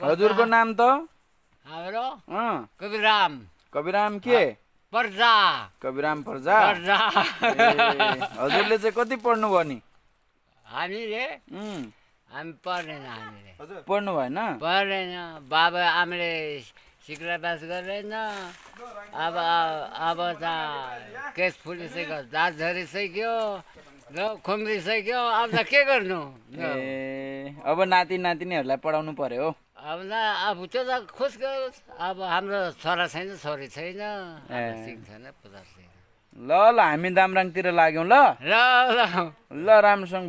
हजुरको नाम त हाम्रो अँ कविराम कविराम के पर्जा कविराम पर्जा पर्जा हजुरले चाहिँ कति पढ्नु भयो नि हामीले हामी पढेन हामीले पढ्नु भएन पढेन बाबा आमाले सिक्राबास गरेन अब त केस फुलिसक्यो दाँत झरिसक्यो र खुम्रिसक्यो अब त के गर्नु ए अब नाति नातिनीहरूलाई पढाउनु पर्यो अब त अब त्यो त खुस गरोस् अब हाम्रो छोरा छैन छोरी छैन सिक्छन् पुरा ल ल हामी दामराङतिर लाग्यौँ ल ल ल ल राम्रोसँग